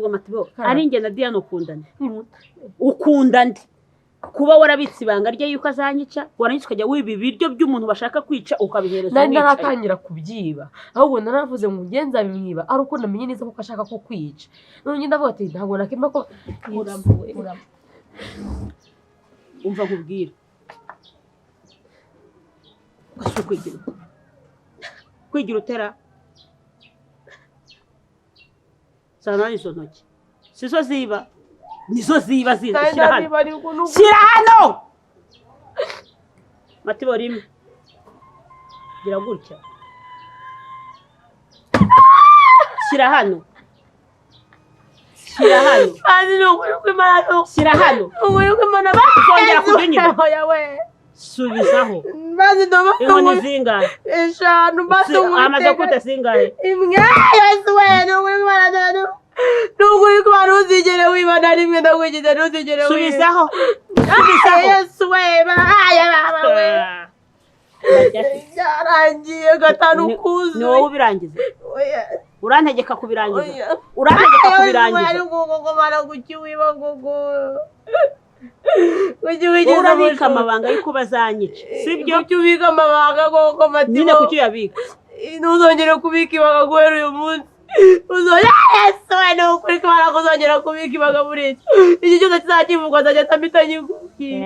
Matibo ari nge na Diana ukunda ndi kuba warabitse ibanga rye yuko azanyica warangiza ukajya wiba ibiryo by'umuntu bashaka kwica ukabihereza nari naratangira kubyiba ahubwo naravuze ngo ngenza bimwiba ari uko namenye neza ko ashaka ko kwica none ndavuga ati ntabwo nakimba ko umva nkubwira Kasho kwigira utera sana izo ntoki sizo ziba nizo ziba shira hano Matibo rimwe gira gutya shira hano Bazi no kwimana shira hano kwimana bakongera kudunyira yawe subizaho bazi ndo inkoni zingahe eshanu bazi amaze kute zingahe imwe yose weno kwimana Nunguri kwa nuzigere wibana rimwe ndagwigeze nuzigere subizaho Yesu we bahaya baba we Yarangiye gatanu kuzi ni wowe ubirangiza urantegeka kubirangiza ngo mara gukiwiba gogo urabika amabanga yuko bazanyica sibyo kucyubika amabanga gogo Matibo nyine kucyuyabika ntuzongere kubika ibanga guhera uyu munsi Yesu we no kuri kwara kuzongera kubika ibanga muri iki cyose kizakivugwa zajya tambita nyiguki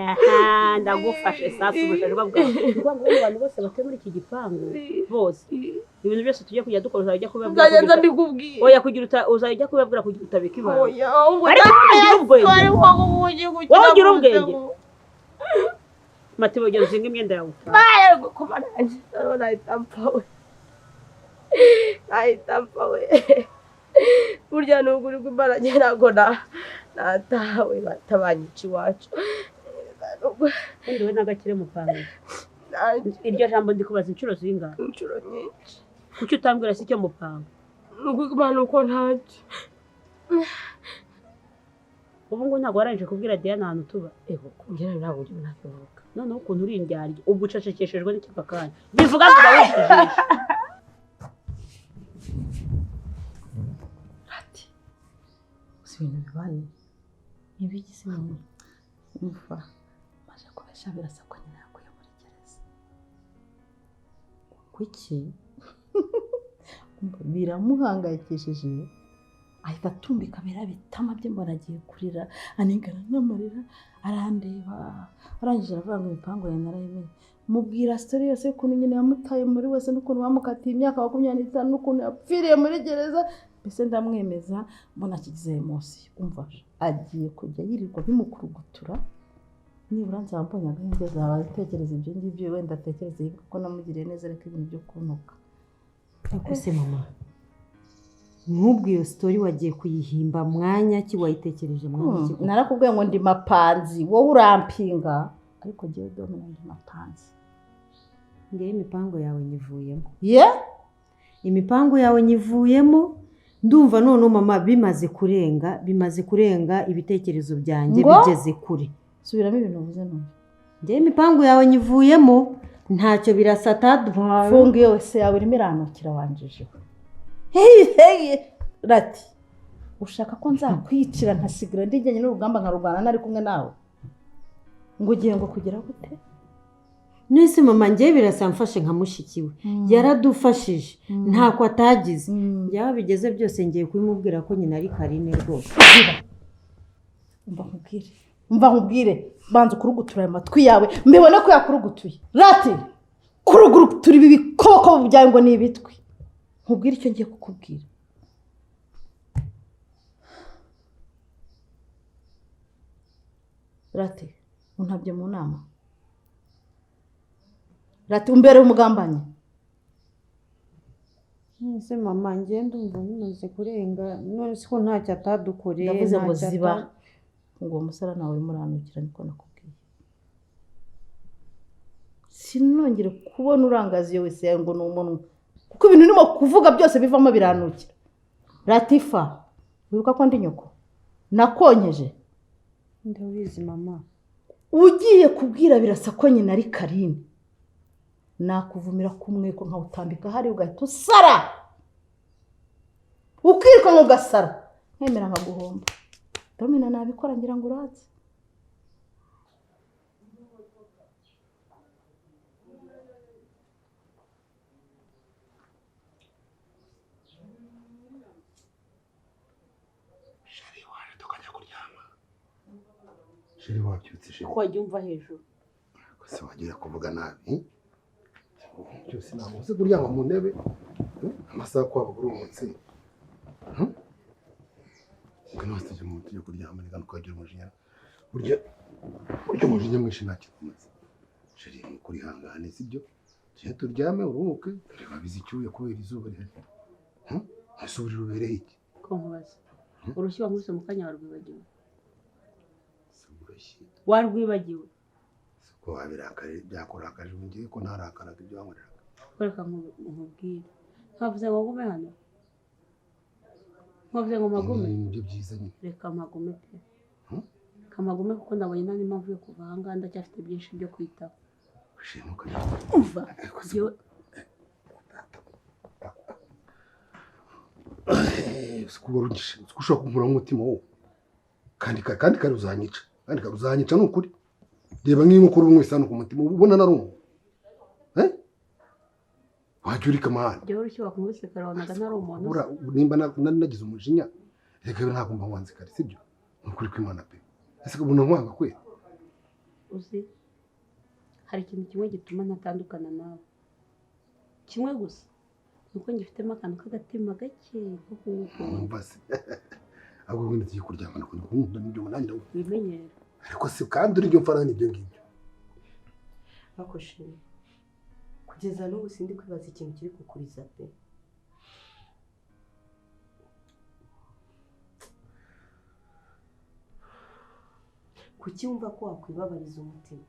ndagufashe sasa ubusharwa bwawe abantu bose bate muri iki gipangu bose ibintu byose tujye kujya dukora uzajya kubabwira nzagenza mbikubwiye oya kugira uzajya kubabwira kugira utabika ibanga oya ugira ubwenge Matibo ujya uzinga imyenda yawe baye gukubana naitampawe burya nuguri kw'imbaraga ntago natawe batabanyica iwacu kandi we nagakire mupanga iryo jambo ndikubaza inshuro zingahe inshuro nyinshi kuki utambwira si cyo mupanga nugwimana uko ntacyo ubu ngo ntago waranje kubwira Diana ahantu tuba kubwira ntabwo uri nakivuga noneho ukuntu uri indyarya ubwo ucecekeshejwe n'ikika kanya bivuga ngo bawishije ibintu bibaye ibiki se mama umva maje kubesha birasa ko nyina yakuye muri gereza kuki biramuhangayikishije ahita atumbika bitama bye mbona agiye kurira anigana n'amarira arandeba arangije aravuga ngo imipango ya narayimenye mubwira story yose ukuntu nyine yamutaye muri wese n'ukuntu bamukatiye imyaka 25 n'ukuntu yapfiriye muri gereza Bese ndamwemeza mbona kigize emosi umva agiye kujya yirirwa bimukurugutura nibura nzambonye agahenge zawe tekereza ibyo ngibyo wenda tekereza ko namugiriye neza reka ibintu byo kunuka Ariko se mama nkubwo iyo story wagiye kuyihimba mwanya ki wayitekereje mwanya ki narakubwiye ngo ndi mapanzi wowe urampinga ariko giye domina ndi mapanzi ngiye imipango yawe nyivuyemo imipango yawe nyivuyemo ndumva none mama bimaze kurenga ibitekerezo byanjye bigeze kure subiramo ibintu uvuze none ngiye imipango yawe nyivuyemo ntacyo birasata funga yose yawe irimo iranukira wanjije rati ushaka ko nzakwicira nkasigara ndiganye n'urugamba nkarugana nari kumwe nawe ngo ugiye ngo kugera gute Nese mama ngiye birasamfashe nka mushikiwe yaradufashije ntako atagize byaba bigeze byose ngiye kubimubwira ko nyina ari Karine rwose umva nkubwire banza kurugutura amatwi yawe mbibone ko yakurugutuye rati kurugutura ibi bikoko byawe ngo ni ibitwi nkubwire icyo ngiye kukubwira rati untabye mu nama Rati umbere umugambanyi Nese mama ngiye ndumva bimaze kurenga none siko ntacyo atadukoreye ndavuze ngo ziba ngo umusara nawe uri muranukira niko nakubwiye sinongere kubona urangaziye wese yawe ngo n'umuntu kuko ibintu nimo kuvuga byose bivamo biranukira Latifa wibuka ko ndi nyoko nakonyeje ndabizi mama ugiye kubwira birasa ko nyina ari Karine nakuvumira kumweko nkawutambika hari ugahita usara ukirukanka ugasara nkemera nkaguhomba domina nabikora ngira ngo urazi Sheri wabyutse sheri. Ko wajya umva hejuru. Kose wagira kuvuga nabi. Cyose namuze kuryama mu ntebe. Amasaha kwa bagurumutse. Kana wasije mu tujye kuryama ni kandi kwagira umujinya. Burya umujinya mwinshi ntakikomeza. Sheri kuri hangane sibyo? Cyo turyame uruhuke. Reba bizicyuye kubera izuba rihari. Asubira ubereye iki? Ko nkubaza. Urushyi wamuse mu kanya warwibagiwe. Warwibagiwe. Ko wabirakare byakorakaje ngiye ko ntarakaraga ibyo wankoreraga. Koreka nkubwire. Nkavuze ngo ngume hano. Nkavuze ngo magume. Ibyo byiza nyine. Reka magume pe. Kamagume kuko ndabonye nta n'impamvu yo kuva aha ngaha ndacyafite byinshi byo kwitaho. Ushimuka. Umva. Yewe. Sikubora ushaka kumura umutima wo. Kandi kari uzanyica. Kandi karuzanyica n'ukuri. Reba nk'inkokora umwese hano ku mutima ubona narumwe. Wajurika mahana. Jewe urushyi wakumvise karabonaga ntari umuntu. Ura nimba nagize umujinya. Reka ntabwo mba wanze kare sibyo? Nukuri kw'Imana pe. Ese ko umuntu nkwanga kwe. Uzi hari ikintu kimwe gituma ntatandukana nawe. Kimwe gusa. Nuko ngifitemo akantu k'agatima gake ko kuwukunda. Mbase. Ahubwo wenda tugiye kuryamana kuko nkunda n'ibyo munangira wimenyera. Ariko si kandi uri byo mfarana ibyo ngibyo. Bakoshije. Kugeza n'ubu sindi kwibaza ikintu kiri kukuriza pe. Kuki wumva ko wakwibabariza umutima?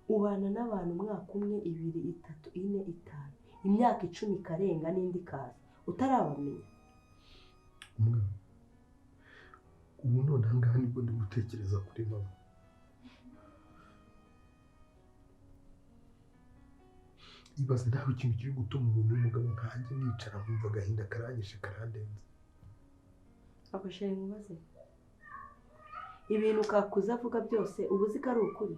Ubana n'abantu umwaka umwe, 2, 3, 4, 5. Imyaka 10 ikarenga n'indi kaza. Utarabamenya. Ubu none ahangaha nibwo ndi gutekereza kuri mama. Ibaze nawe ikintu kiri gutuma umuntu w'umugabo nkanjye nicara nkumva agahinda karanyishe karandenze. Akosheye mubaze. Ibintu kakuza avuga byose ubuzi ko ari ukuri.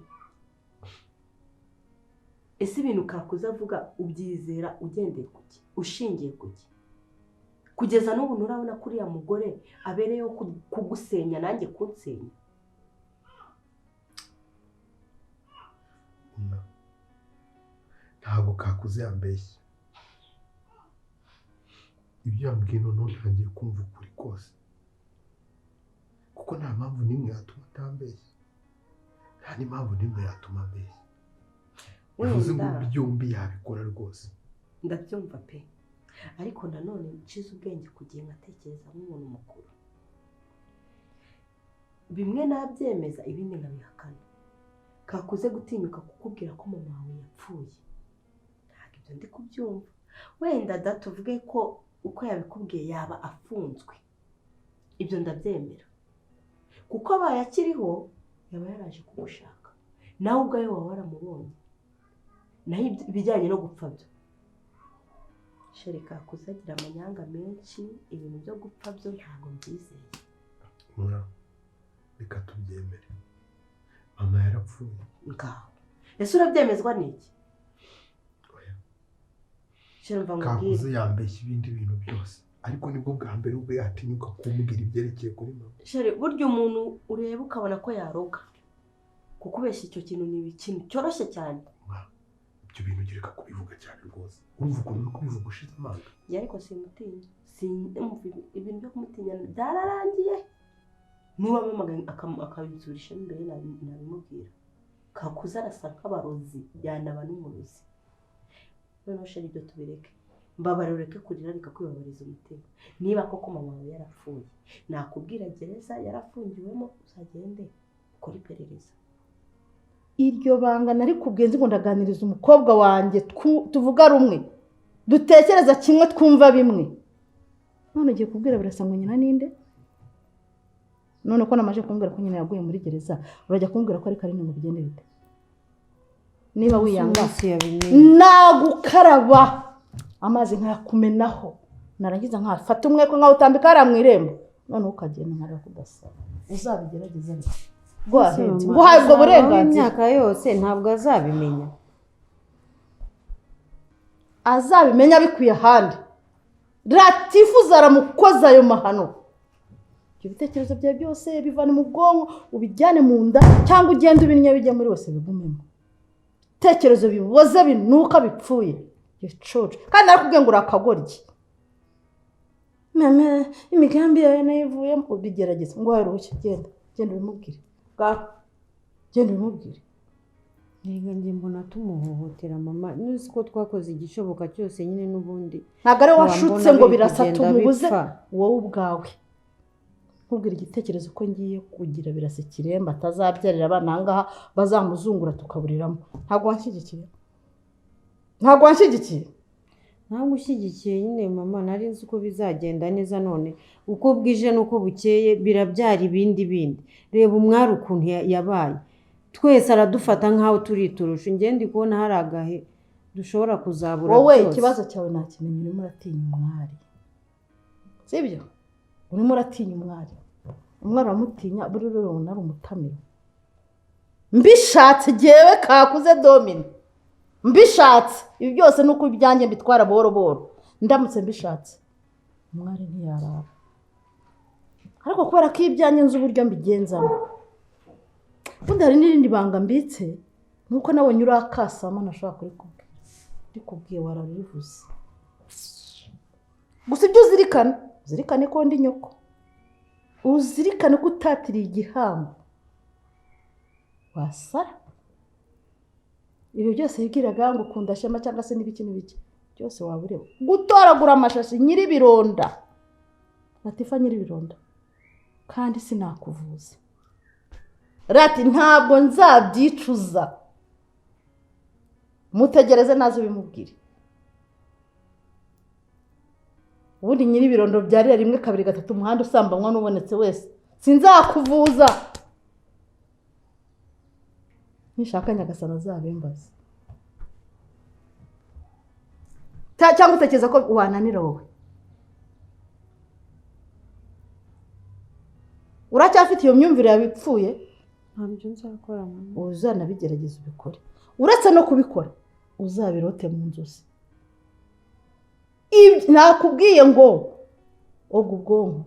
Ese ibintu kakuza avuga ubyizera ugendeye kuki? Ushingiye kuki? Kugeza n'ubu nurabona kuri ya mugore abereyeho kugusenya nanjye kunsenya. Ntabwo kakuze yambeshye. Ibyo yambwiye none ntangiye kumva ukuri kose. Kuko nta mpamvu n'imwe yatuma atambeshya. Nta n'impamvu n'imwe yatuma ambeshya. Bivuze ngo byombi yabikora rwose. Ndabyumva pe. Ariko nanone ncize ubwenge kugiye ngatekereza nk'umuntu mukuru. Bimwe nabyemeza ibindi nkabihakana. Kakuze gutinyuka kukubwira ko mama wawe yapfuye. Ntabwo ibyo ndi kubyumva. Wenda datuvuge ko uko yabikubwiye yaba afunzwe. Ibyo ndabyemera. Kuko abaye akiriho yaba yaraje kugushaka. Nawe ubwawe waba waramubonye. Naho ibijyanye no gupfa byo. Shereka kuzagira amanyanga menshi, ibintu byo gupfa byo ntabwo mbyizeye. Reka tubyemere. Mama yarapfuye. Ngaho. Ese urabyemezwa n'iki? Oya. Sherumva Kakuze yambeshya ibindi bintu byose. Ariko nibwo bwa mbere ubwo yatinyuka kumbwira ibyerekeye kuri mama. Shere, burya umuntu ureba ukabona ko yaroga. Kukubeshya icyo kintu ni ikintu cyoroshye cyane. Ibyo bintu gereka kubivuga cyane rwose. Urumva ukuntu uri kubivuga ushize amanga. Ariko simutinya. Ibintu byo kumutinya byararangiye. Niba mama akabinsurisha imbere nabimubwira. Kakuze arasa nk'abarozi yanaba n'umurozi. Noneho Shere ibyo tubireke. Mbabare ureke kurira reka kwibabariza umutima. Niba koko mama wawe yarapfuye, nakubwira gereza yarafungiwemo uzagende ukora iperereza. Iryo banga nari kubwenze ngo ndaganiriza umukobwa wanjye tuvuga rumwe. Dutekereza kimwe twumva bimwe. None ugiye kubwira birasangwa nyina ninde? None ko namaje kumbwira ko nyina yaguye muri gereza, urajya kumbwira ko ari Karine ngo bigende bite? niba wiyanga Umunsi yabimenye. nagukaraba amazi nkakumenaho narangiza nkafata umweko nkawutambika hariya mu irembo noneho ukagenda nkara kudasaba uzabigerageza rwahenze nguhaye ubwo burenganzira imyaka yose ntabwo azabimenya. azabimenya bikwiye ahandi ratifuza aramukoza ayo mahano ibyo bitekerezo byawe byose bivane mu bwonko ubijyane mu nda cyangwa ugende ubinye bijya muri wose bigumemo tekerezo biboze binuka bipfuye gicoce kandi arakubwiye ngo urakagorye mama imigambi yawe nayivuyemo ubigerageza ngo harushye genda ubimubwire bwaho genda ubimubwire. Nega njye mbona tumuhohotera mama nuzi ko twakoze igishoboka cyose nyine n'ubundi ntabwo ari washutse ngo birasa tumubuze wowe ubwawe nkubwira igitekerezo ko ngiye kugira birasa ikiremba atazabyarira abana ahangaha bazamuzungura tukaburiramo ntabwo wanshyigikiye ntabwo ushyigikiye nyine mama nari nzi uko bizagenda neza none uko bwije n'uko bukeye birabyara ibindi reba umwari ukuntu yabaye twese aradufata nk'aho turiturusha ingende kubona hari agahe dushobora kuzabura wowe ikibazo cyawe ntakimenye urimo uratinya umwari sibyo urimo uratinya umwari uramutinya buri rero ari umutamiro mbishatse jyewe kakuze domine mbishatse ibi byose nuko ibyanjye mbitwara boro ndamutse mbishatse umwari ntiyarara ariko kubera ko ibyanjye nzi uburyo mbigenzamo ubundi hari n'irindi banga mbitse nuko nabonye urakasamo nashobora kurikubwiye wararivuze gusa ibyo uzirikane ko ndi nyoko uzirikane ko utatiriye igihango wasara ibyo byose yibwiraga ngo ukunda shema cyangwa se n'ibiki byose waba ureba gutoragura amashashi nyiribironda Latifa nyiribironda kandi sinakuvuza rati ntabwo nzabyicuza mutegereze nazo bimubwire ubundi nyiribirondo byarira 1 2 3 umuhanda usambanywa n'ubonetse wese sinzakuvuza nishaka nyagasana zabembaza cyangwa utekereza ko wananira wowe uracyafite iyo myumvire yabipfuye ntabyo nzakora mama uzanabigerageza ubikore uretse no kubikora uzabirote mu nzozi nakubwiye ngo oga ubwonko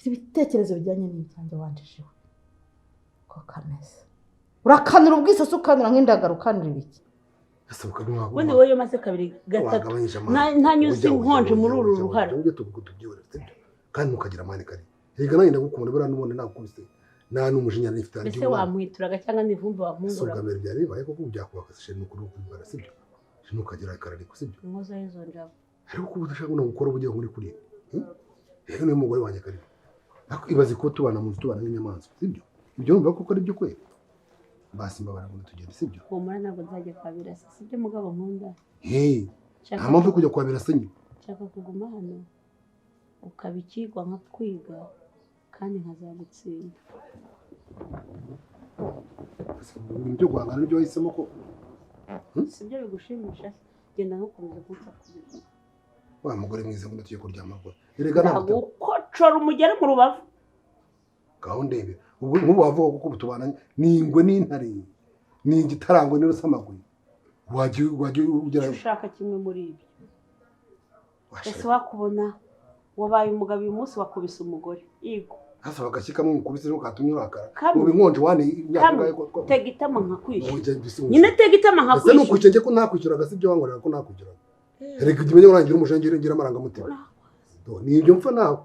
ibitekerezo bijyanye n'ibyanjye wanjishiwe ko kameze urakanura ubwisosi ukanura nk'indagara ukanura ibiki ubundi wowe maze 2 3 nta nyuzi nkonje muri uru ruhara kandi mukagira amani kare rega nayo ndagukunda bera nubone nakubise nta n'umujinya nifite andi ese wamwituraga cyangwa n'ivumbi wampungura so gamere byari baye kuko byakubaka se n'ukuri ukubara sibyo nukagira akarari kusibyo inkoza y'izo njabo ariko kuba udashaka no gukora ubugiye muri kuri rero ni umugore wanjye kare ariko ibaze ko tubana mu tubana n'inyamanzwa sibyo ibyo numva ko ari byo kwe basi mbabara ngo tugende sibyo humura ntabwo nzajya kwabira sibyo mugabo nkunda nta mpamvu kujya kwabira se nyine nshaka kuguma hano ukabikigwa nka kwiga kandi nkazagutsinda ibyo guhangana n'ibyo wahisemo ko sibyo bigushimisha genda ntukomeze kunsakuriza wa mugore mwiza ngo tugiye kuryama ngo erega ntabwo ukocora umugere mu rubavu gaho ndebe ubwo nk'ubu wavuga kuko tubana n'ingwe n'intare n'igitarango n'urusamagwe wagiye ugera ushaka kimwe muri ibyo ese wakubona wabaye umugabo uyu munsi wakubise umugore yego hasa bagashyikamo umukubise n'ukatumye urakara mu binkonje wane imyaka ngaye ko tega itama nkakwishyura nyine tega itama nkakwishyura ese nukucenge ko ntakwishyuraga sibyo wangorera ko ntakwishyuraga reka umenye urangira umushengere ngira amarangamutima ni ibyo mpfa nawe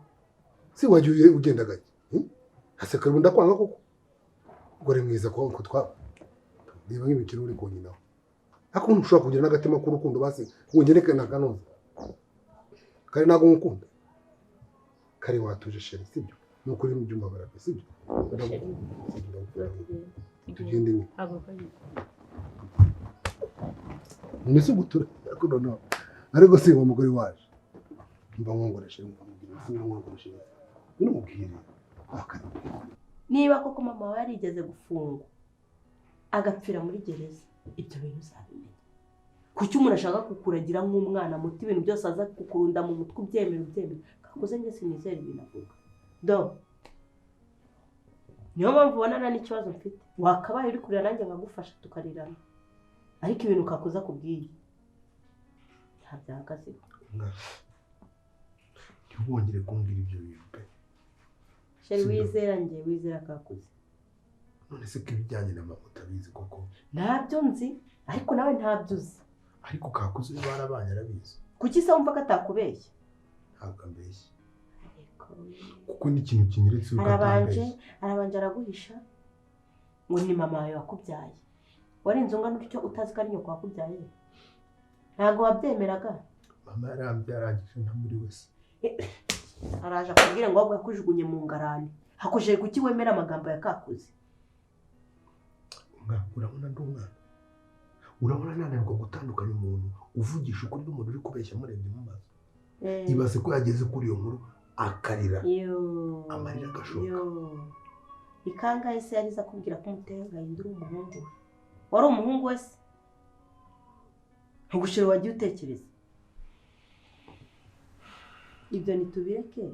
si wagiye ugenda gake hase kare ndakwanga koko gore mwiza ko twa niba nk'imikino uri konyinaho ariko ntushobora kugira n'agatima k'urukundo basi wongereke nakanoza kare nago ngukunda kare watuje sheri sibyo nukuri mu byumba barabe sibyo tugende ni nise gutura ariko no ariko si uwo mugore waje mba nkongoreshe nkongoreshe bino mubwire niba koko mama we yarigeze gufungwa agapfira muri gereza ibyo bintu uzabimenya. Kuki umuntu ashaka kukuragira nk'umwana muto ibintu byose aza kukurunda mu mutwe ubyemera kakuze njye sinizera ibintu avuga do niyo mpamvu ubona nta n'ikibazo mfite wakabaye uri kurira nanjye nkagufasha tukarirana ariko ibintu kakuze akubwiye nta byahagazeho. ntibongere kumbwira ibyo bintu pe sheri wizera kakuze. none se ko ibijyanye na mama utabizi koko? Ntabyo nzi ariko nawe ntabyo uzi. ariko kakuze barabanye arabizi. Kuki se wumva ko atakubeshya? ntabwo ambeshya kuko n'ikintu kinyeretse yuko atambeshya. arabanje araguhisha ngo ni mama wawe wakubyaye. Warinze ungana utyo utazi ko ari nyoko wakubyaye? Ntabwo wabyemeraga? mama yarangije nta muri wese araje akubwira ngo wabwo yakujugunye mu ngarani. Hakojeje kuki wemera amagambo ya kakuze? urabona ndi umwana, urabona nananirwa gutandukanya umuntu uvugisha ukuri n'umuntu uri kubeshya murebye mu maso. ibaze ko yageze kuri iyo nkuru akarira amarira agashoka. Ikangahe se yariza akubwira ko umutenga yindura umuhungu we? Wari umuhungu we se? Ntugushire wagiye utekereza ibyo nitubireke.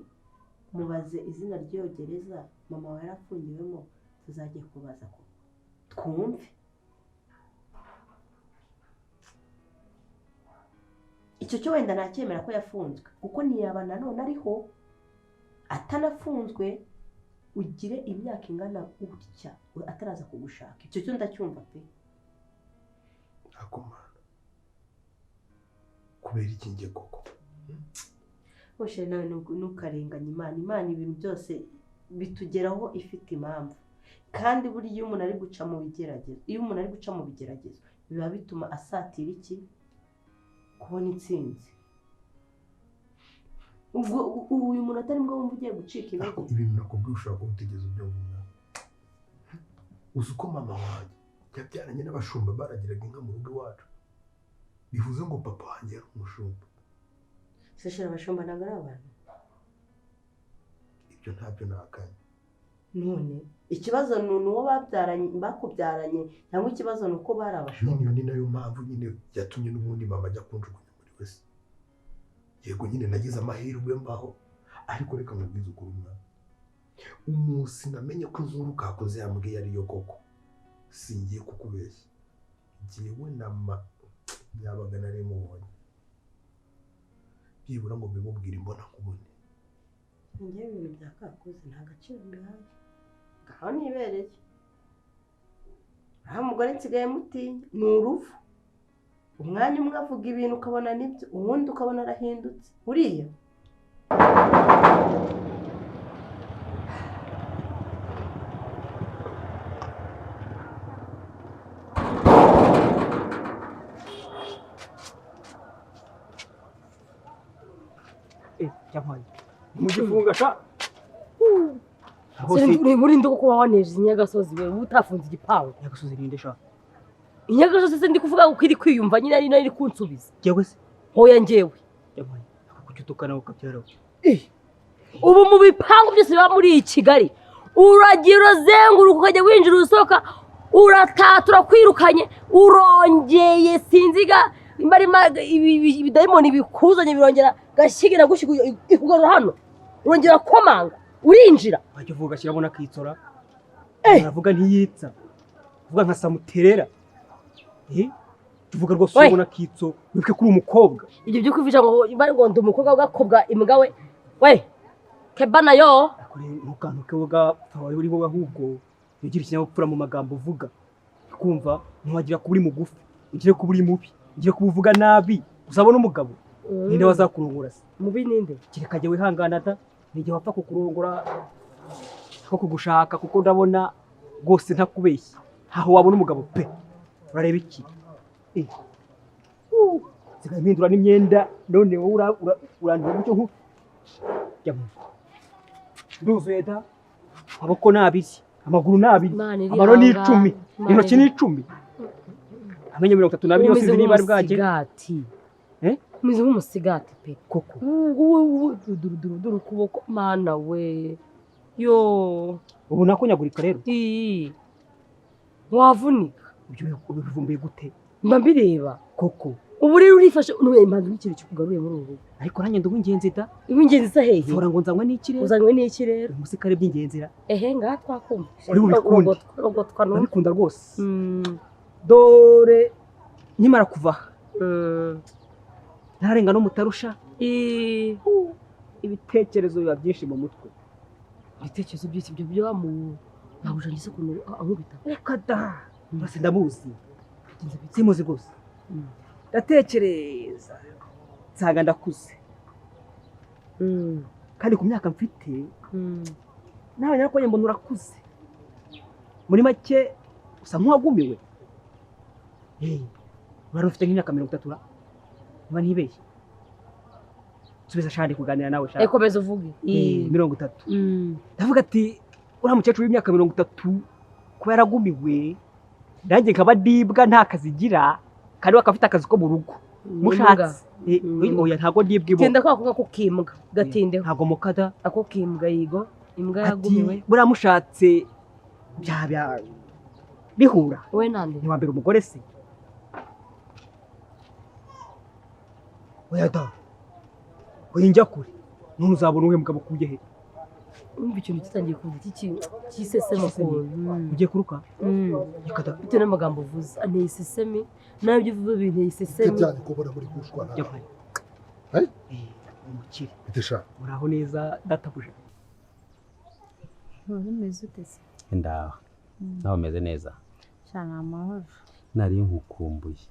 Mubaze izina ry'iyo gereza mama we yarafungiwemo, tuzagiye kubaza ko twumve. Icyo cyo wenda nacyemera ko yafunzwe kuko ntiyaba nanone ariho atanafunzwe ugire imyaka ingana gutya ataraza kugushaka. Icyo cyo ndacyumva pe. akomana kubera iki ngiye koko? Boshe nawe nukarenganya Imana ibintu byose bitugeraho ifite impamvu. Kandi buri iyo umuntu ari guca mu bigeragezo biba bituma asatira iki? Kubona intsinzi. Uyu muntu atari bwo wumva ugiye gucika intege. ibintu nakubwiye ushobora kuba utigeze ubyumva. uzi uko mama wanjye yabyaranye n'abashumba baragiraga inka mu rugo iwacu, bivuze ngo papa wanjye yari umushumba. Seshera abashumba ntabwo ari abantu? ibyo ntabyo nakanye. None ikibazo ni uwo bakubyaranye cyangwa ikibazo ni uko bari abashumba? Ni nayo mpamvu nyine yatumye n'ubundi mama ajya kunjugunya muri wese. Yego nyine nagize amahirwe mbaho, ariko reka mubwize ukuri umwana. Umunsi namenye ko inkuru kakoze yambwiye ariyo koko, singiye kukubeshya. Jyewe yabaga nari mubonye, byibura ngo bimubwire imbona nkubone. Njye ibintu bya kakuze nta gaciro mbihaye. Ngaho nibereye. Aha mugore nsigaye mutinya ni uruvu. Umwanya umwe avuga ibintu ukabona nibyo, ubundi ukabona arahindutse. Uriya Jamani, mugifunga sha. Muri ndo kuba waneje inyagasozi we utafunze igipangu. Nyagasozi ninde sha? Inyagasozi se ndi kuvuga uko iri kwiyumva nyine ari kunsubiza. Jewe se? Hoya njyewe. Jamani, kucyutukana ukabyara. Ubu mu bipangu byose biba muri Kigali. Uragira zenguruka ukajya winjira usohoka, uratatura kwirukanye, urongeye sinziga ibidayimoni bikuzanye birongera gashigira gushiguye ikugoro hano. Urongera komanga, urinjira. Bajye vuga kirabona kitsora. Aravuga ntiyitsa. Vuga nka samuterera. Tuvuga rwose ubona kitso wibwe kuri umukobwa. Ibyo byo kwivisha ngo bari ngo ndi umukobwa ugakobwa imbwa we. We kebana yo akore mukantu kewoga tawaye uri wowe ahubwo ugira ikinyabupfura mu magambo uvuga. Kumva ntiwagira kuburi mugufi, ugire kuburi mubi, ugire kubuvuga nabi. Uzabona umugabo ninde wazakurungura se? Mubi ninde? Kirekaje wihangana ta nige wapfa kukurungura ko kugushaka kuko ndabona gose ntakubeshya. Aho wabona umugabo pe. Urareba iki? Zigahindura n'imyenda none wowe urandura mucyo nku. Jamu. Nduzuye da. Abako nabiri, amaguru nabiri, amaro ni 10, intoki ni 10. Amenye 32 yose ziri bari bwaje. Sigati. Muzi nk'umusigati pe. Koko. Duru kuboko mana we. Yo. Ubu nakonyagurika rero. Wavunika. ibyo ubivumbuye gute mba mbireba koko ubu rero urifashe n'ubuye impamvu n'ikintu kikugaruye muri ubu ariko nanjye ndi uw'ingenzi da ibingenzi sa hehe ufora ngo nzanywe n'ikirere uzanywe n'iki rero umusirikare by'ingenzira ehe ngaha twakumva Uri burikunde. rogotwa no ndabikunda rwose dore nkimara kuva aha ntarenga no mutarusha ibitekerezo biba byinshi mu mutwe ibitekerezo byose ibyo byo ntabwo ujya ngise ukuntu ankubita reka da bose ndamuzi simuzi rwose ndatekereza nsanga ndakuze kandi ku myaka mfite nawe narakubonye mbona urakuze muri make usa nk'uwagumiwe urabona ufite nk'imyaka 30 niba ntibeshye subiza shandi kuganira nawe shaka komeza uvuge 30 ndavuga ati uriya mukecuru w'imyaka 30 kuba yaragumiwe nanjye nkaba ndibwa nta kazi igira kandi we akaba afite akazi ko mu rugo mushatse oya ntabwo ndibwa ibo genda kwakuga ko kimbwa gatindeho ntabwo mukada ako kimbwa yigo imbwa yagumiwe buriya mushatse bya bihura we nande ni wa mbere umugore se oya da winjya kure none uzabona uwe mugabo kuye he umva ikintu gitangiye kuva cy'iseseme ugiye kuruka ikada bite n'amagambo uvuze anteye iseseme nabyo uvuze binteye iseseme cyane kubona muri kushwana umukire bitesha uraho neza databuja umeze ute se ndaho nawe umeze neza cyane amahoro nari nkukumbuye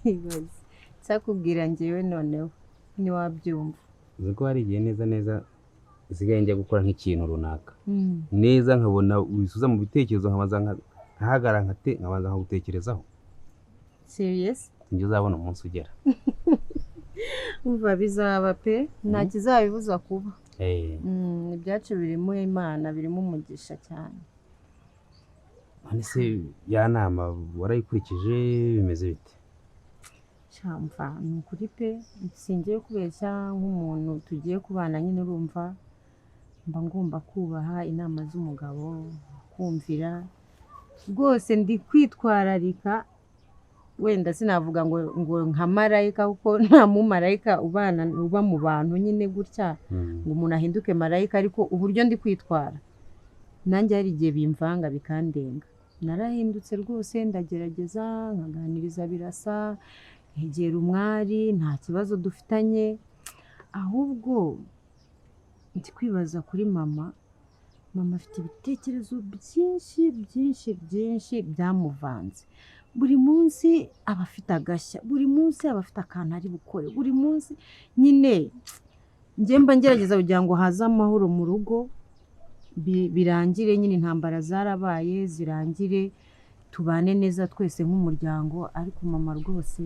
ibaze cyakubwira njyewe noneho ntiwabyumva uzi ko hari igihe neza isigaye njya gukora nk'ikintu runaka neza nkabona wisuza mu bitekerezo nkahagara nkabanza nkagutekerezaho serious njye uzabona umunsi ugera umva bizaba pe nta kizabibuza kuba ibyacu birimo imana birimo umugisha cyane none se ya nama warayikurikije bimeze bite cyamva ni ukuri pe singiye kubeshya nk'umuntu tugiye kubana nyine urumva mba ngomba kubaha inama z'umugabo kumvira rwose ndi kwitwararika wenda sinavuga ngo nka marayika kuko nta mumarayika uba mu bantu nyine gutya ngo umuntu ahinduke marayika ariko uburyo ndi kwitwara nanjye hari igihe bimvanga bikandenga narahindutse rwose ndagerageza nkaganiriza birasa nkegera umwari nta kibazo dufitanye ahubwo ndi kwibaza kuri mama afite ibitekerezo byinshi byamuvanze buri munsi aba afite agashya buri munsi aba afite akantu ari bukore buri munsi nyine njye mba ngerageza kugira ngo haze amahoro mu rugo birangire nyine intambara zarabaye zirangire tubane neza twese nk'umuryango ariko mama rwose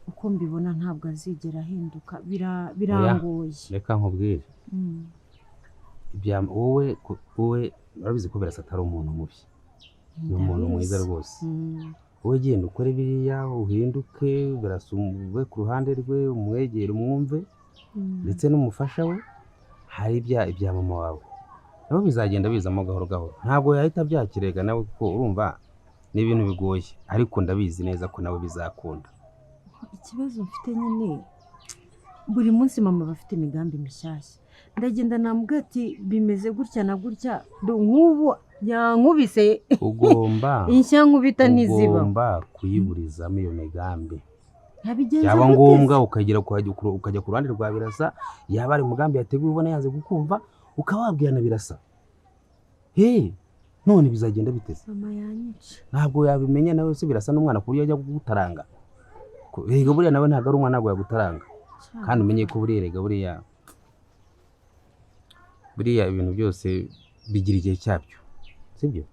uko mbibona ntabwo azigera ahinduka birangoye reka nkubwire wowe urabizi ko birasa atari umuntu mubi ni umuntu mwiza rwose wowe genda ukore biriya uhinduke birasumbuwe ku ruhande rwe umwegere umwumve ndetse n'umufasha we hari ibya mama wawe nabo bizagenda bizamo gahoro gahoro ntabwo yahita byakirega nawe kuko urumva ni ibintu bigoye ariko ndabizi neza ko nawe bizakunda ikibazo mfite nyine buri munsi mama bafite imigambi mishyashya ndagenda namubwira ati bimeze gutya na gutya nk'ubu yankubise ugomba inshya nkubita ntiziba ugomba kuyiburizamo iyo migambi yabigenza yaba ngombwa ukajya ku ruhande rwa birasa yaba ari umugambi yateguye ubona yaze gukumva ukaba wabwirana birasa none bizagenda biteze mama yanyica ntabwo yabimenya nawe se birasa n'umwana ku buryo ajya kugutaranga rega buriya nawe ntabwo ari umwana ntabwo yagutaranga kandi umenye ko buriya ibintu byose bigira igihe cyabyo sibyo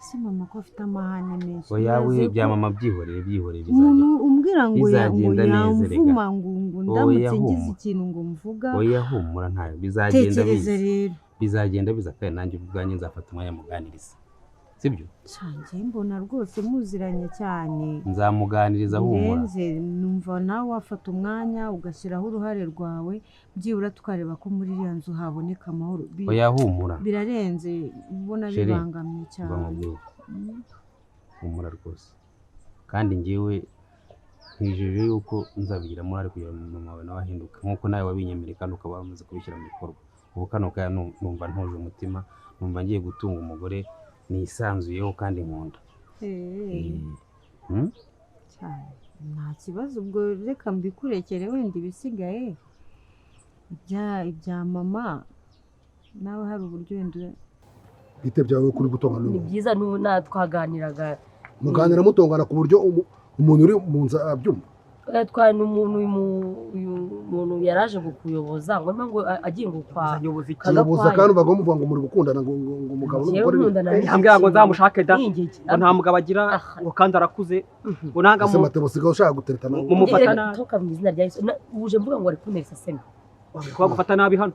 si mama ko afite amahane menshi oyawe bya mama byihoreye umuntu umbwira ngo yamvuma ngo ndamutse ngize ikintu ngo mvuga oya humura ntayo bizagenda biza kandi nanjye ubwanjye nzafata umwanya muganiriza sibyo cyane mbona rwose muziranye cyane nzamuganiriza humura numva nawe wafata umwanya ugashyiraho uruhare rwawe byibura tukareba ko muri iriya nzu haboneka amahoro oya humura birarenze ubona bibangamiye cyane humura rwose kandi njyewe nkijeje yuko nzabigiramo uruhare kugira ngo mama wawe nawe ahinduke nk'uko nawe wabinyemereye kandi ukaba wamaze kubishyira mu bikorwa ubu kano kaya numva ntuje umutima numva ngiye gutunga umugore nisanzuyeho kandi nkunda cyane nta kibazo ubwo reka mbikurekere wenda ibisigaye ibya mama nawe hari uburyo wenda bite byawe kuri gutongana ni byiza twaganiraga muganira mutongana ku buryo umuntu uri mu nzu abyumva twari umuntu yaraje kukuyoboza ngo agiye kuyoboza kandi bagomba kuvuga ngo muri gukundana ngo umugabo n'umugore ntambwira ngo nzamushake da ngo nta mugabo agira ngo kandi arakuze ngo nanga mu matebo sigaho ushaka guteretana mu mufatana toka mu izina rya Yesu uje mvuga ngo ari kunesa sema kwa gufata nabi hano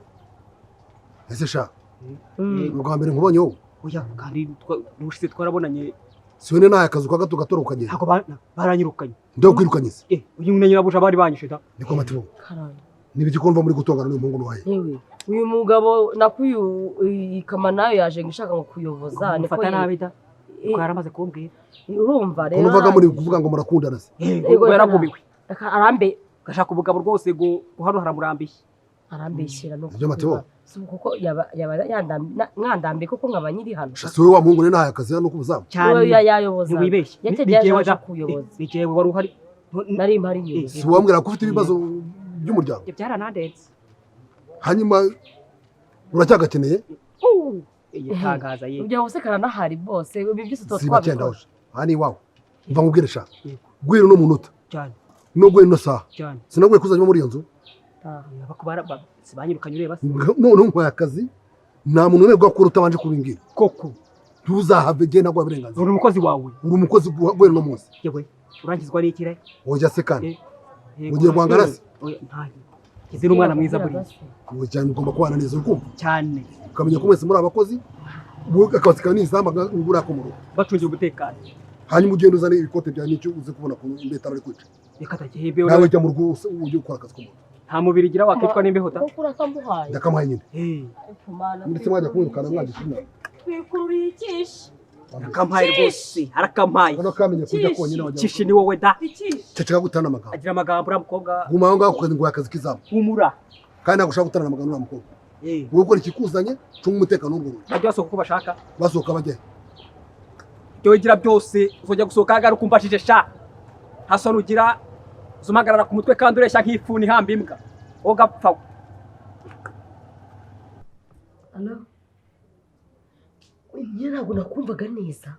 ese sha ubwa mbere nkubonye wowe oya kandi n'ushitse twarabonanye siwene naye akazu kwa gato gatorokanye ntabwo baranyirukanye ndio kwirukanye se uyu nyirabuja bari banyishe da niko matebo nibiki kumva muri gutongana n'umuhungu n'uwaye uyu mugabo nakuyu ikama nayo yaje ngishaka ngo kuyoboza niko nabi da twaramaze kumbwira urumva rero uvuga muri kuvuga ngo murakundana se yego yaragumiwe arambe gashaka ubugabo rwose guhano haramurambiye arambeshyira no ibyo matebo kuko yaba mwandambe kuko nkaba nyiri hano shase we wa muhungu naye akazi hano kubuzamu cyane yayoboza ntiwibeshye yategereje kuyoboza nigiye wari uhari nari mpari nyine si wambwira ko ufite ibibazo by'umuryango byaranandetse hanyuma uracyagakeneye igitangaza ye ibyo hose karanahari bose ibi byose twabikora hani wawe mva nkubwire sha gwira no munota cyane no gwira no saha cyane sinagwe kuzanywa muri iyo nzu bakubara sibanyirukanye ureba none nkwaye akazi nta muntu wese gakora utabanje kubingira koko ntuzahave genda gwa burenganzira uri umukozi wawe uri umukozi gwera no munsi yewe urangizwa n'ikire oya se kandi ugiye guhangana se oya ntayo kize n'umwana mwiza buri ubu cyane ugomba kubana neza urukumva cyane ukamenya ko mwese muri abakozi akazi kawe n'izamba ngura ko mu rugo bacungiye umutekano hanyuma ugenda uzane ibikote bya nicyo uze kubona ko imbeta bari kwica reka tagiye nawe jya mu rugo ujye gukora akazi ko mu nta mubiri igira wakicwa n'imbeho ta ndakamuhaye nyine ndetse mwajya kumwirukana mwagishina twikururikisha akampaye rwose arakampaye hano kamenye kujya konyine wajya kishi ni wowe da ceceka gutana amagambo agira amagambo uriya mukobwa guma aho ngaho kukazi ngo akazi k'izamu humura kandi ntabwo ushaka gutana amagambo uriya mukobwa wowe ukora ikikuzanye cunga umutekano w'urwo rugo bajya basohoka uko bashaka basohoka bajya ibyo wigira byose uzajya gusohoka hagara ukumbashije sha nta soni ugira uzumagarara ku mutwe kandi ureshya nk'ifuni ihamba imbwa wowe ugapfa njye ntabwo nakumvaga neza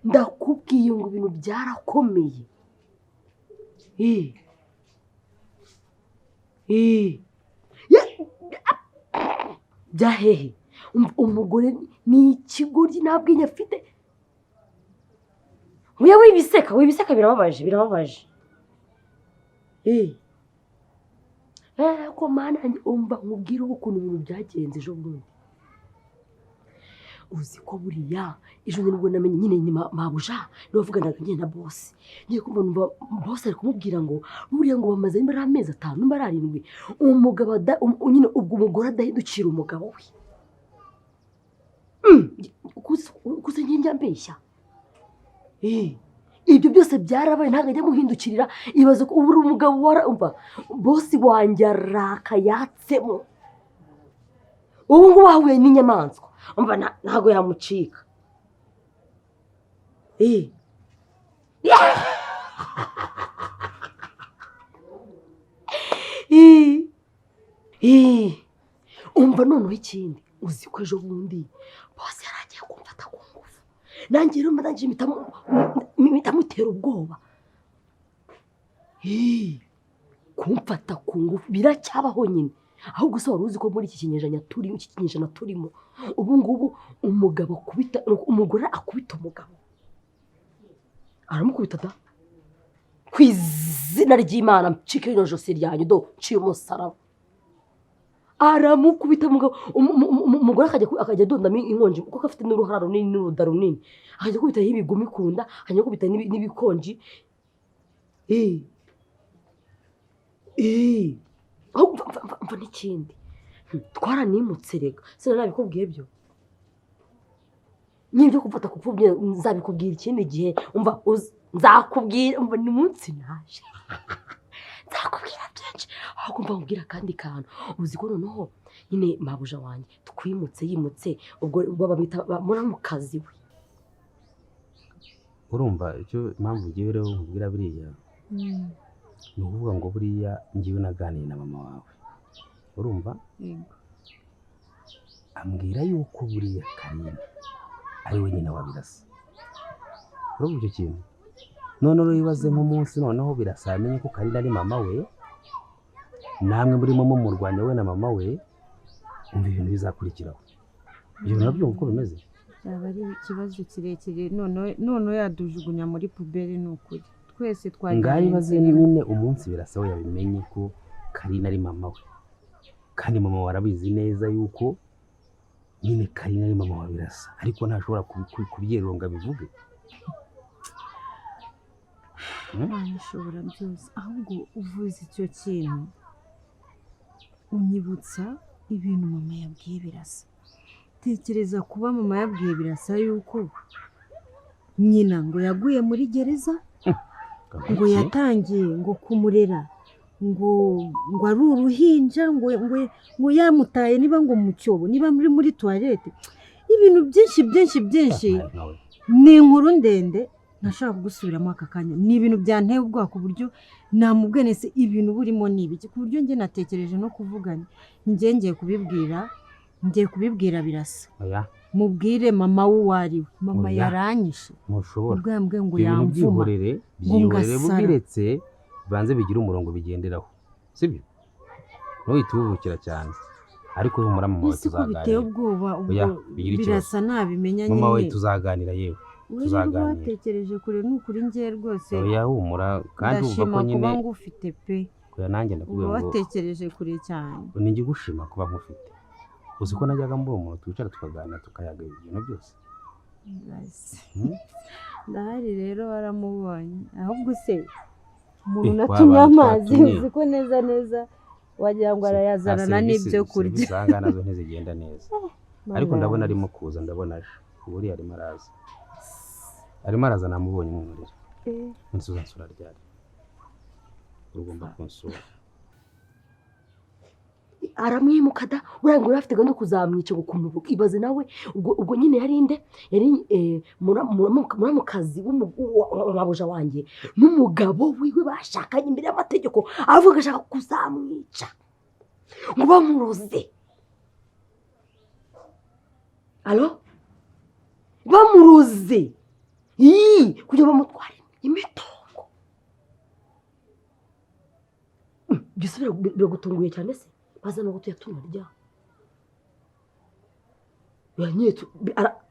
ndakubwiye ngo ibintu byarakomeye byahehe umugore ni ikigoryi nta bwenge afite wibiseka birababaje ko mana umva nkubwire ukuntu ibintu byagenze ejo bundi uzi ko buriya ejo nibwo namenye nyine ni mabuja niwe wavuganaga nyine na bosi ngiye kumva numva bosi ari kumubwira ngo buriya ngo bamaze nimba ari amezi 5 nimba ari 7 umugabo nyine ubwo umugore adahindukira umugabo we kuze njya mbeshya ibyo byose byarabaye ntabwo ajya muhindukirira ibaze ko ubu umugabo warumva bosi wanjye arakayatsemo ubu ngubu wahuye n'inyamaswa umva ntabwo yamucika umva noneho ikindi uzi ko ejo bundi bose yaragiye kumfata ku ngufu nanjye rero ndangije mitamutera ubwoba kumfata ku ngufu biracyabaho nyine ahubwo se wari uzi ko muri iki kinyejana turimo ubu ngubu umugore akubita umugabo aramukubita da ku izina ry'Imana ncike ino josi ryanyu do nciye umusaraba aramukubita umugore akajya adondamo inkonji kuko afite n'uruhara runini n'uruda runini akajya kubitaho ibigumi ku nda akajya kubita n'ibikonji mva n'ikindi twaranimutse rega sinanabikubwiye byo n'ibyo gufata ku pfubyi nzabikubwira ikindi gihe umva nzakubwira umva ni munsi naje nzakubwira byinshi ahubwo mva nkubwira akandi kantu uzi ko noneho nyine mabuja wanjye yimutse ubwo babita muramukazi we urumva icyo impamvu ugiye rero nkubwira biriya ni ukuvuga ngo buriya ngiwe naganiye na mama wawe urumva ambwira yuko buriya Karine ari we nyina wa Birasa urumva icyo kintu none uribaze nk'umunsi noneho Birasa yamenye ko Karine ari mama we namwe murimo mumurwanya we na mama we umva ibintu bizakurikiraho ibyo nabyo uko bimeze yaba ari ikibazo kirekire none yadujugunya muri puberi ni ukuri twese twagiye ngaho ibaze nyine umunsi Birasa we yabimenye ko Karine ari mama we kandi mama we arabizi neza yuko nyine Karine ari mama wa Birasa ariko ntashobora kubyerura ngo abivuge nshobora byose ahubwo uvuze icyo kintu unyibutsa ibintu mama yabwiye Birasa tekereza kuba mama yabwiye Birasa yuko nyina ngo yaguye muri gereza ngo yatangiye ngo kumurera ngo ari uruhinja ngo yamutaye niba ngo mu cyobo niba muri toilette ibintu byinshi ni inkuru ndende ntashaka gusubiramo aka kanya ni ibintu byanteye ubwoba ku buryo namubwene se ibintu burimo nibiki ku buryo njye natekereje no kuvugana ngiye kubibwira Birasa mubwire mama w'uwari we mama yaranyishe mushobora ubwo ngo yamvuma byihorere bubiretse banze bigira umurongo bigenderaho sibyo ntuhite ubukira cyane ariko humura mama we tuzaganira biteye ubwoba ubwo Birasa nabimenya nyine mama we tuzaganira yewe tuzaganira watekereje kure n'ukuri ngiye rwose oya humura kandi uva ko nyine kuba ngufite pe oya nanjye ndakubwira ngo watekereje kure cyane ni njye gushima kuba nkufite uzi ko najyaga mbura umuntu twicara tukaganira tukayaga ibintu byose ndahari rero waramubonye ahubwo se umuntu natumye amazi uzi ko neza wagira ngo arayazanana n'ibyo kurya usanga nazo ntizigenda neza ariko ndabona arimo kuza ndabona aje buriya arimo araza namubonye umuriro nsuzansura ryari ugomba kunsura aramwimuka da urangwa urafite gahunda kuzamwica ngo kumuvuga ibaze nawe ubwo nyine yari muramukazi w'amabuja wanjye n'umugabo wiwe bashakanye imbere y'amategeko avuga ashaka kuzamwica ngo bamuroze alo bamuroze kugira bamutware imitungo byose biragutunguye cyane se baza no gutuya tunarya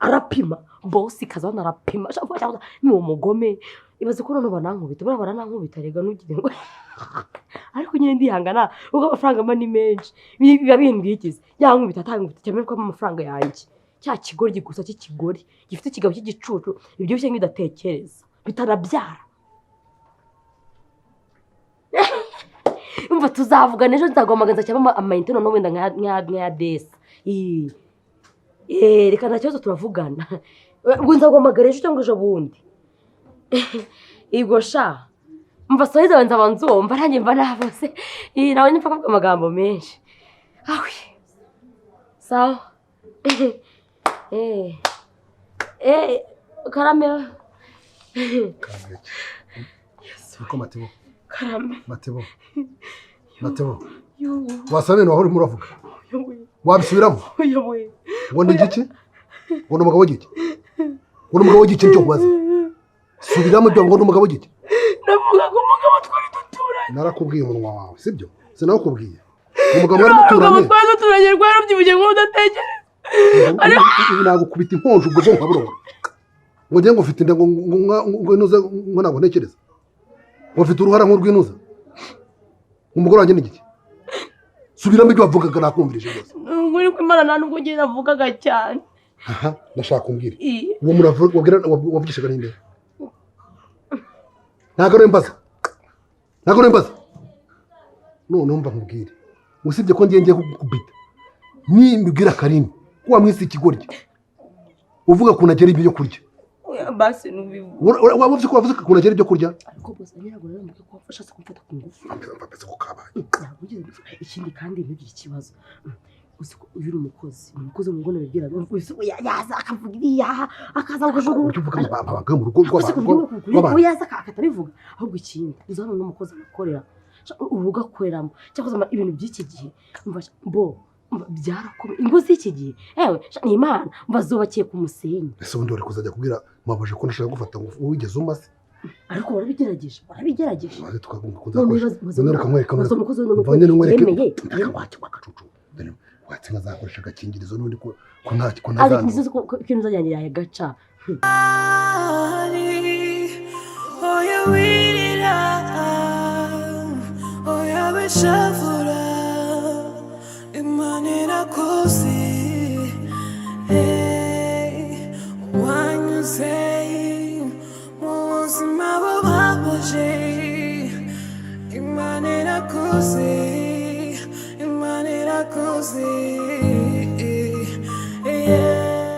arapima bosi kazana arapima ni uwo mugome ibaze ko none banankubita buriya baranankubita rega ntugire ngo ariko nyine ndihangana ubwo amafaranga mba ni menshi biba bimbwikiza yankubita atankubita cyane ko amafaranga yanjye cya kigori gusa cy'ikigori gifite ikigabo cy'igicucu ibyo nk'idatekereza bitarabyara umva tuzavugana ejo nzaguhamagaza cyangwa amayinite noneho wenda nk'aya desi reka nta kibazo turavugana ngo nzaguhamagara ejo cyangwa ejo bundi igosha mva soheza wenza banzumva nanjye mva nabose nawe nyipfa kuvuga amagambo menshi awe sawa karame uko matebo karame matebo wasaba ibintu wahora urimo uravuga wabisubiramo ngo ni igiki ngo ni umugabo w'igiki ngo ni umugabo w'igiki nicyo kubaza subiramo ibyo ngo ni umugabo w'igiki navuga ko umugabo twari duturanye narakubwiye umunwa wawe sibyo sinawukubwiye umugabo mwari muturanye rwari rubyibushye nk'udatekereza ibi nagukubita inkonjo ubwo bwonko burora ngo njye ngo ufite inda ngo inuza ngo ntabwo ntekereza ngo ufite uruhara nk'urw'inuza umugore wanjye ni igiki subiramo ibyo wavugaga nakumvirije rwose uri kwimana nta nubwo njye navugaga cyane aha ndashaka kumbwira uwo muravuga wavugishaga ninde ntabwo ari imbaza noneho mba nkubwire usibye ko ngiye kukubita nimbibwira Karine ko wamwise ikigoryi uvuga ko unagera ibyo kurya oya basi nubivuga wavuze ko ko unagera ibyo kurya ariko bose nyirago rero mbere ko wafashatse kumfata ku ngufu mpameze ko kabaye ikindi kandi ntugire ikibazo uzi ko uyu uri umukozi mu rugo nabibwira yaza akavuga iriya akaza uvuga babaga mu rugo rw'abantu yaza akatabivuga ahubwo ikindi uzi hano n'umukozi amukorera urugo akoreramo cyangwa ibintu by'iki gihe byarakomeye ingo z'iki gihe ewe ni imana bazubakiye ku musenyi ese ubundi wari kuzajya kubwira mabaje ko nashaka gufata ngo wigeze umase ariko warabigerageje maze tukakunda reka mwereka yemeye watsinga azakoresha agakingirizo n'undi ko ntazandu ikintu uzajyanye yagaca oya wirira oya bishavura imana irakoze wanyuze mu buzima bubabaje imana irakoze imana irakoze